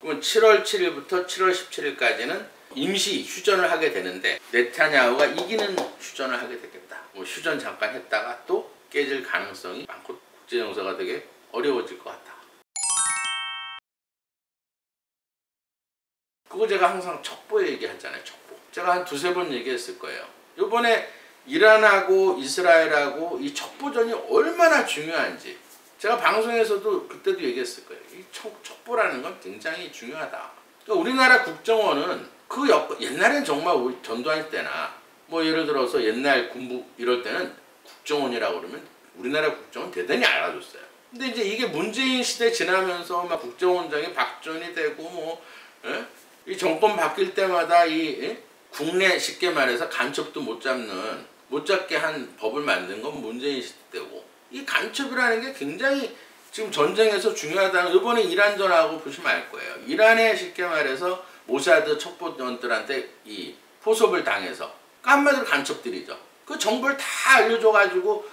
그러면 7월 7일부터 7월 17일까지는 임시 휴전을 하게 되는데 네타냐후가 이기는 휴전을 하게 되겠다. 뭐 휴전 잠깐 했다가 또 깨질 가능성이 많고 국제정세가 되게 어려워질 것 같다. 그거 제가 항상 첩보 얘기하잖아요. 첩보. 제가 한 두세 번 얘기했을 거예요. 이번에 이란하고 이스라엘하고 이 첩보전이 얼마나 중요한지 제가 방송에서도 그때도 얘기했을 거예요. 이 첩보라는 건 굉장히 중요하다. 그러니까 우리나라 국정원은 옛날엔 정말 우리 전두환 때나 뭐 예를 들어서 옛날 군부 이럴 때는 국정원이라고 그러면 우리나라 국정원 대단히 알아줬어요. 근데 이제 이게 문재인 시대 지나면서 막 국정원장이 박전이 되고 뭐 이 정권 바뀔 때마다 국내 쉽게 말해서 간첩도 못 잡게 한 법을 만든 건 문재인 시대 때고 이 간첩이라는 게 굉장히 지금 전쟁에서 중요하다는 이번에 이란전하고 보시면 알 거예요. 이란에 쉽게 말해서 모사드 첩보원들한테 이 포섭을 당해서 한마디로 간첩들이죠. 그 정보를 다 알려줘가지고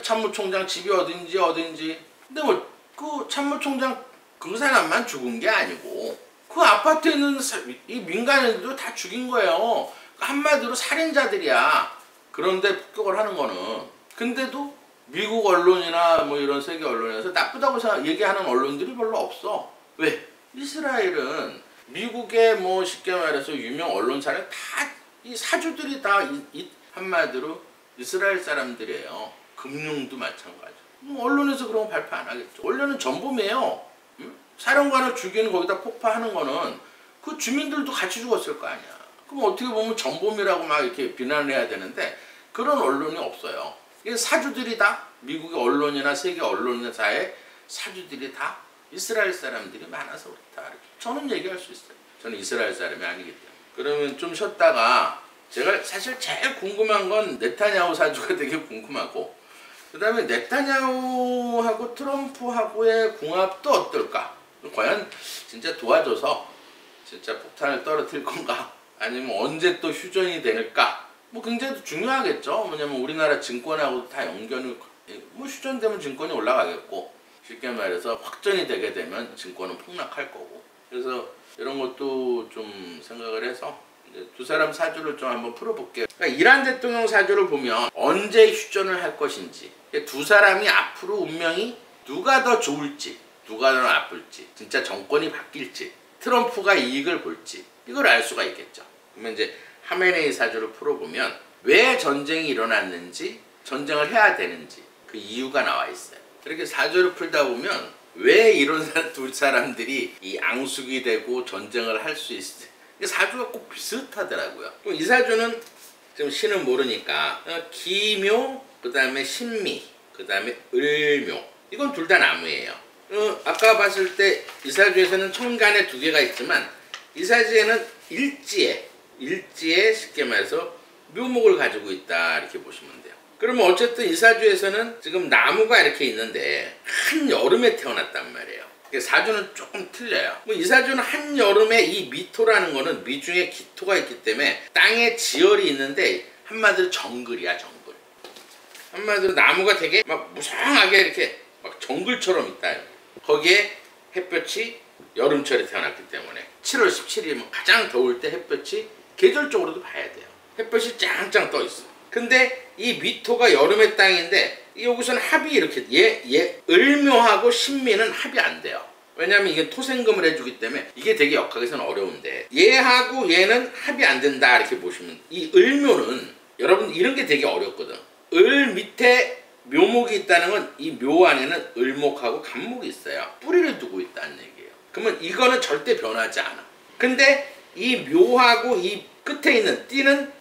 참모총장 집이 어딘지 근데 뭐 그 참모총장 그 사람만 죽은 게 아니고 그 아파트에 있는 이 민간인들도 다 죽인 거예요. 한마디로 살인자들이야. 그런데 폭격을 하는 거는 근데도 미국 언론이나 뭐 이런 세계 언론에서 나쁘다고 얘기하는 언론들이 별로 없어. 왜? 이스라엘은 미국의 뭐 쉽게 말해서 유명 언론사는 다 이 사주들이 다 한마디로 이스라엘 사람들이에요. 금융도 마찬가지. 언론에서 그런 거 발표 안 하겠죠. 원래는 전범이에요. 사령관을 죽이는 거기다 폭파하는 거는 그 주민들도 같이 죽었을 거 아니야. 그럼 어떻게 보면 전범이라고 막 이렇게 비난을 해야 되는데 그런 언론이 없어요. 이게 사주들이 다 미국의 언론이나 세계 언론사의 사주들이 다 이스라엘 사람들이 많아서 그렇다. 이렇게 저는 얘기할 수 있어요. 저는 이스라엘 사람이 아니기 때문에. 그러면 좀 쉬었다가 제가 사실 제일 궁금한 건 네타냐후 사주가 되게 궁금하고 그 다음에 네타냐후하고 트럼프하고의 궁합도 어떨까? 과연 진짜 도와줘서 진짜 폭탄을 떨어뜨릴 건가? 아니면 언제 또 휴전이 될까? 뭐 굉장히 중요하겠죠. 뭐냐면 우리나라 증권하고도 다 연결을 뭐 휴전되면 증권이 올라가겠고 쉽게 말해서 확전이 되게 되면 증권은 폭락할 거고 그래서 이런 것도 좀 생각을 해서 이제 두 사람 사주를 좀 한번 풀어볼게요. 그러니까 이란 대통령 사주를 보면 언제 휴전을 할 것인지 두 사람이 앞으로 운명이 누가 더 좋을지 누가 더 나쁠지 진짜 정권이 바뀔지 트럼프가 이익을 볼지 이걸 알 수가 있겠죠. 그러면 이제 하메네이 사주를 풀어보면 왜 전쟁이 일어났는지 전쟁을 해야 되는지 그 이유가 나와 있어요. 이렇게 사주를 풀다 보면 왜 이런 두 사람들이 이 앙숙이 되고 전쟁을 할 수 있을지 사주가 꼭 비슷하더라고요. 그럼 이 사주는 지금 신은 모르니까 기묘 그 다음에 신미 그 다음에 을묘 이건 둘 다 나무예요. 아까 봤을 때 이 사주에서는 천간에 두 개가 있지만 이 사주에는 일지에 쉽게 말해서 묘목을 가지고 있다 이렇게 보시면 돼요. 그러면 어쨌든 이 사주에서는 지금 나무가 이렇게 있는데 한여름에 태어났단 말이에요. 사주는 조금 틀려요. 이 사주는 한여름에 이 미토라는 거는 미중에 기토가 있기 때문에 땅에 지열이 있는데 한마디로 정글이야 정글. 한마디로 나무가 되게 막 무성하게 이렇게 막 정글처럼 있다. 거기에 햇볕이 여름철에 태어났기 때문에 7월 17일이면 가장 더울 때 햇볕이 계절적으로도 봐야 돼요. 햇볕이 짱짱 떠 있어. 근데 이 미토가 여름의 땅인데 여기서는 합이 이렇게 을묘하고 신미는 합이 안 돼요. 왜냐면 이게 토생금을 해주기 때문에 이게 되게 역학에서는 어려운데 얘하고 얘는 합이 안 된다 이렇게 보시면 이 을묘는 여러분 이런 게 되게 어렵거든. 을 밑에 묘목이 있다는 건 이 묘 안에는 을목하고 간목이 있어요. 뿌리를 두고 있다는 얘기예요. 그러면 이거는 절대 변하지 않아. 근데 이 묘하고 이 끝에 있는 띠는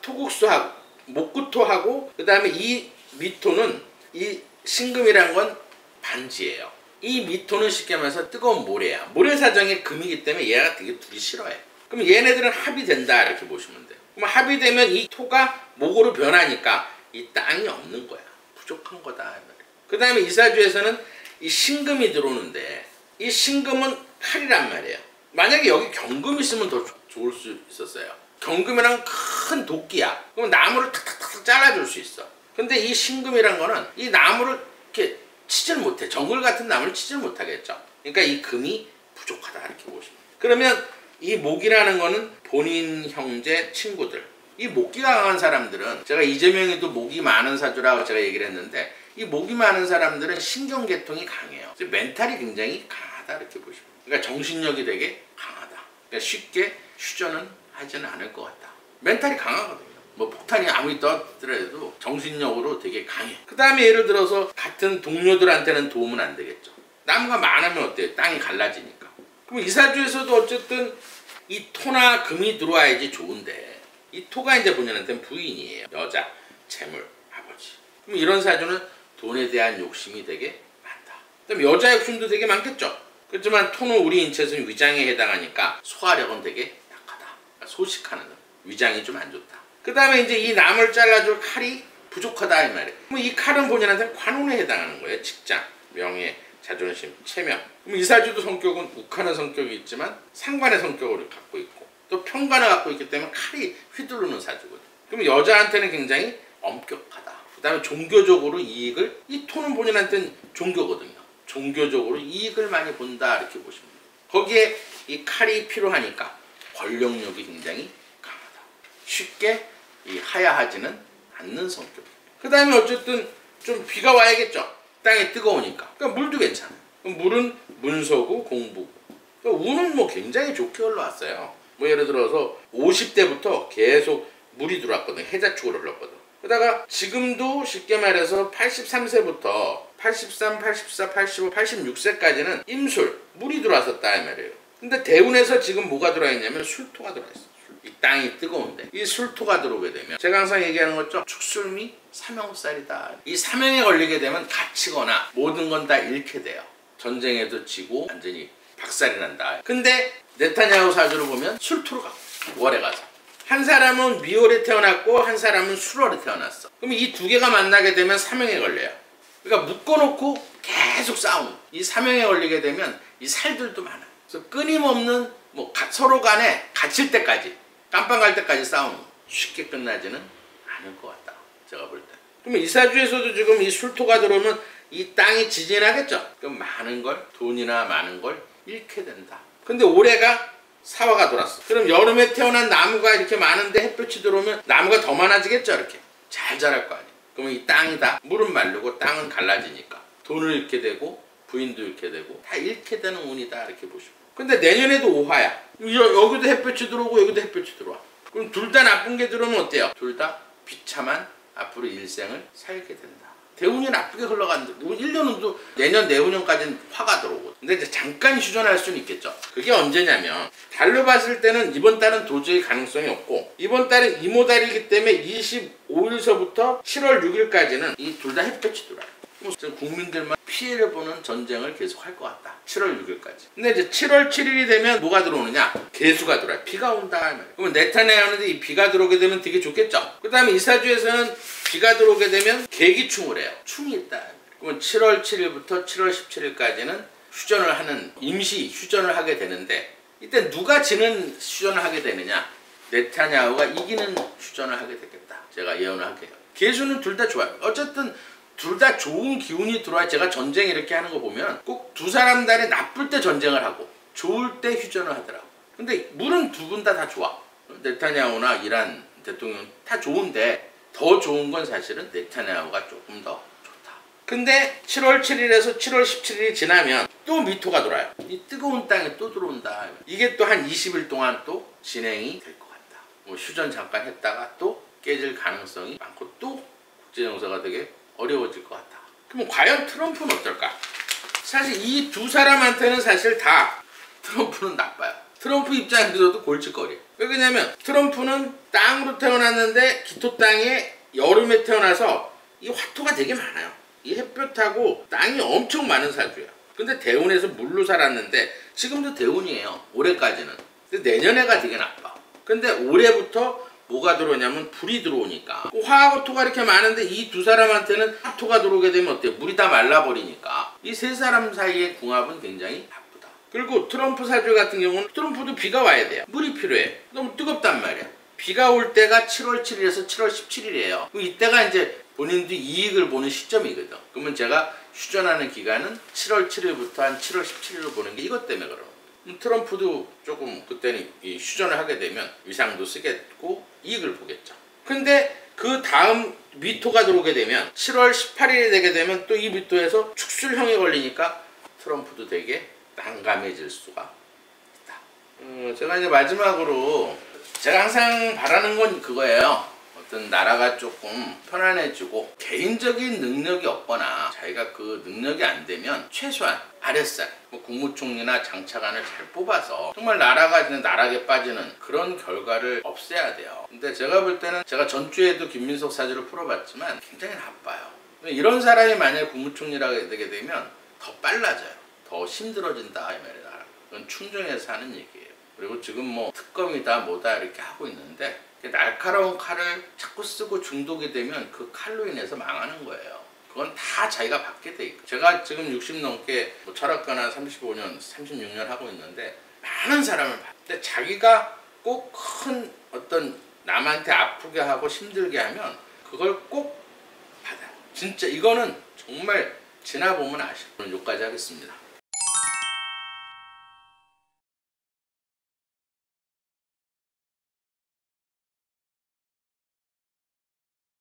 토국수하고 목구토하고 그 다음에 이 미토는 이 신금이란 건 반지예요. 이 미토는 쉽게 말해서 뜨거운 모래야. 모래사정의 금이기 때문에 얘가 되게 둘이 싫어해. 그럼 얘네들은 합이 된다 이렇게 보시면 돼요. 그럼 합이 되면 이 토가 목으로 변하니까 이 땅이 없는 거야. 부족한 거다. 그 다음에 이 사주에서는 이 신금이 들어오는데 이 신금은 칼이란 말이에요. 만약에 여기 경금이 있으면 더 좋을 수 있었어요. 경금이랑 큰 도끼야. 그럼 나무를 탁탁탁 잘라줄 수 있어. 근데 이 신금이란 거는 이 나무를 이렇게 치질 못해. 정글 같은 나무를 치질 못하겠죠. 그러니까 이 금이 부족하다 이렇게 보시면. 그러면 이 목이라는 거는 본인 형제 친구들, 이 목기가 강한 사람들은, 제가 이재명이도 목이 많은 사주라고 제가 얘기를 했는데, 이 목이 많은 사람들은 신경계통이 강해요. 멘탈이 굉장히 강하다 이렇게 보시면. 그러니까 정신력이 되게 강하다. 그러니까 쉽게 휴전은 하지는 않을 것 같다. 멘탈이 강하거든요. 뭐 폭탄이 아무리 떠들어도 정신력으로 되게 강해. 그 다음에 예를 들어서 같은 동료들한테는 도움은 안 되겠죠. 나무가 많으면 어때요? 땅이 갈라지니까. 그럼 이 사주에서도 어쨌든 이 토나 금이 들어와야지 좋은데, 이 토가 이제 본인한테는 부인이에요. 여자, 재물, 아버지. 그럼 이런 사주는 돈에 대한 욕심이 되게 많다. 그럼 여자 욕심도 되게 많겠죠. 그렇지만 토는 우리 인체에서는 위장에 해당하니까 소화력은 되게 약하다. 그러니까 소식하는 거. 위장이 좀 안 좋다. 그 다음에 이제 이 나무를 잘라줄 칼이 부족하다 이 말이에요. 그럼 이 칼은 본인한테 관운에 해당하는 거예요. 직장, 명예, 자존심, 체면. 그럼 이 사주도 성격은 욱하는 성격이 있지만 상관의 성격을 갖고 있고 또 평관을 갖고 있기 때문에 칼이 휘두르는 사주거든요. 그럼 여자한테는 굉장히 엄격하다. 그 다음에 종교적으로 이익을, 이 토는 본인한테는 종교거든요. 종교적으로 이익을 많이 본다 이렇게 보시면 돼요. 거기에 이 칼이 필요하니까 권력력이 굉장히 강하다. 쉽게 이 하야하지는 않는 성격. 그 다음에 어쨌든 좀 비가 와야겠죠. 땅이 뜨거우니까. 그러니까 물도 괜찮아요. 물은 문서고 공부고. 그러니까 운은 뭐 굉장히 좋게 흘러왔어요. 뭐 예를 들어서 50대부터 계속 물이 들어왔거든요. 해자축으로 흘렀거든. 그러다가 지금도 쉽게 말해서 83세부터 83, 84, 85, 86세까지는 임술, 물이 들어왔었다 이 말이에요. 근데 대운에서 지금 뭐가 들어와 있냐면 술토가 들어와 있어. 이 땅이 뜨거운데 이 술토가 들어오게 되면 제가 항상 얘기하는 거죠. 축술미 사명살이다. 이 사명에 걸리게 되면 갇히거나 모든 건 다 잃게 돼요. 전쟁에도 지고 완전히 박살이 난다. 근데 네타냐후 사주를 보면 술토로 가고 월에 가서 한 사람은 미월에 태어났고 한 사람은 술월에 태어났어. 그럼 이 두 개가 만나게 되면 사명에 걸려요. 그러니까 묶어놓고 계속 싸우는, 이 사명에 걸리게 되면 이 살들도 많아. 그래서 끊임없는 뭐 서로 간에 갇힐 때까지, 깜빵 갈 때까지 싸우는 거. 쉽게 끝나지는 않을 것 같다 제가 볼 때. 그러면 이 사주에서도 지금 이 술토가 들어오면 이 땅이 지진하겠죠. 그럼 많은 걸, 돈이나 많은 걸 잃게 된다. 근데 올해가 사화가 돌았어. 그럼 여름에 태어난 나무가 이렇게 많은데 햇볕이 들어오면 나무가 더 많아지겠죠. 이렇게 잘 자랄 거 아니에요. 그러면 이 땅이다. 물은 마르고 땅은 갈라지니까 돈을 잃게 되고 부인도 잃게 되고 다 잃게 되는 운이다 이렇게 보시고. 근데 내년에도 오화야. 여기도 햇볕이 들어오고 여기도 햇볕이 들어와. 그럼 둘 다 나쁜 게 들어오면 어때요? 둘 다 비참한 앞으로 일생을 살게 된다. 대운이 나쁘게 흘러가는데 1년도 내년 내후년까지는 화가 들어오고. 근데 이제 잠깐 휴전할 수는 있겠죠. 그게 언제냐면 달로 봤을 때는 이번 달은 도저히 가능성이 없고, 이번 달은 이모달이기 때문에 25일서부터 7월 6일까지는 이 둘 다 햇볕이 들어와요. 국민들만 피해를 보는 전쟁을 계속 할 것 같다. 7월 6일까지. 근데 이제 7월 7일이 되면 뭐가 들어오느냐? 개수가 들어와요. 비가 온다. 그러면 네타냐후는데 이 비가 들어오게 되면 되게 좋겠죠. 그 다음에 이 사주에서는 비가 들어오게 되면 계기충을 해요. 충이 있다. 그러면 7월 7일부터 7월 17일까지는 휴전을 하는, 임시 휴전을 하게 되는데, 이때 누가 지는 휴전을 하게 되느냐? 네타냐후가 이기는 휴전을 하게 되겠다. 제가 예언을 할게요. 개수는 둘 다 좋아요. 어쨌든 둘 다 좋은 기운이 들어와. 제가 전쟁 이렇게 하는 거 보면 꼭 두 사람 달이 나쁠 때 전쟁을 하고 좋을 때 휴전을 하더라고. 근데 물은 두 분 다 좋아. 네타냐후나 이란 대통령 다 좋은데 더 좋은 건 사실은 네타냐후가 조금 더 좋다. 근데 7월 7일에서 7월 17일이 지나면 또 미토가 돌아요. 이 뜨거운 땅에 또 들어온다. 이게 또 한 20일 동안 또 진행이 될 것 같다. 뭐 휴전 잠깐 했다가 또 깨질 가능성이 많고 또 국제정세가 되게 어려워질 것 같다. 그럼 과연 트럼프는 어떨까? 사실 이 두 사람한테는 사실 다 트럼프는 나빠요. 트럼프 입장에서도 골칫거리예요. 왜 그러냐면 트럼프는 땅으로 태어났는데 기토 땅에 여름에 태어나서 이 화토가 되게 많아요. 이 햇볕하고 땅이 엄청 많은 사주예요. 근데 대운에서 물로 살았는데 지금도 대운이에요. 올해까지는. 근데 내년에가 되게 나빠. 근데 올해부터 뭐가 들어오냐면 불이 들어오니까, 화하고 토가 이렇게 많은데 이 두 사람한테는 화토가 들어오게 되면 어때요? 물이 다 말라버리니까 이 세 사람 사이의 궁합은 굉장히 나쁘다. 그리고 트럼프 사주 같은 경우는 트럼프도 비가 와야 돼요. 물이 필요해. 너무 뜨겁단 말이야. 비가 올 때가 7월 7일에서 7월 17일이에요. 이때가 이제 본인도 이익을 보는 시점이거든. 그러면 제가 휴전하는 기간은 7월 7일부터 한 7월 17일로 보는 게 이것 때문에 그래요. 트럼프도 조금 그때는 이 휴전을 하게 되면 위상도 쓰겠고 이익을 보겠죠. 근데 그 다음 미토가 들어오게 되면 7월 18일이 되게 되면 또 이 미토에서 축술형이 걸리니까 트럼프도 되게 난감해질 수가 있다. 제가 이제 마지막으로 제가 항상 바라는 건 그거예요. 어떤 나라가 조금 편안해지고 개인적인 능력이 없거나 자기가 그 능력이 안 되면 최소한 아랫살 뭐 국무총리나 장차관을 잘 뽑아서 정말 나라가 그냥 나락에 빠지는 그런 결과를 없애야 돼요. 근데 제가 볼 때는 제가 전주에도 김민석 사주를 풀어봤지만 굉장히 나빠요. 이런 사람이 만약에 국무총리라고 되게 되면 더 빨라져요. 더 힘들어진다 이 말이다. 그건 충정에서 하는 얘기예요. 그리고 지금 뭐 특검이다 뭐다 이렇게 하고 있는데 날카로운 칼을 자꾸 쓰고 중독이 되면 그 칼로 인해서 망하는 거예요. 그건 다 자기가 받게 돼 있고. 제가 지금 60 넘게 뭐 철학가나 35년, 36년 하고 있는데 많은 사람을 봤는데 자기가 꼭 큰 어떤 남한테 아프게 하고 힘들게 하면 그걸 꼭 받아요. 진짜 이거는 정말 지나보면 아시죠. 오늘 여기까지 하겠습니다.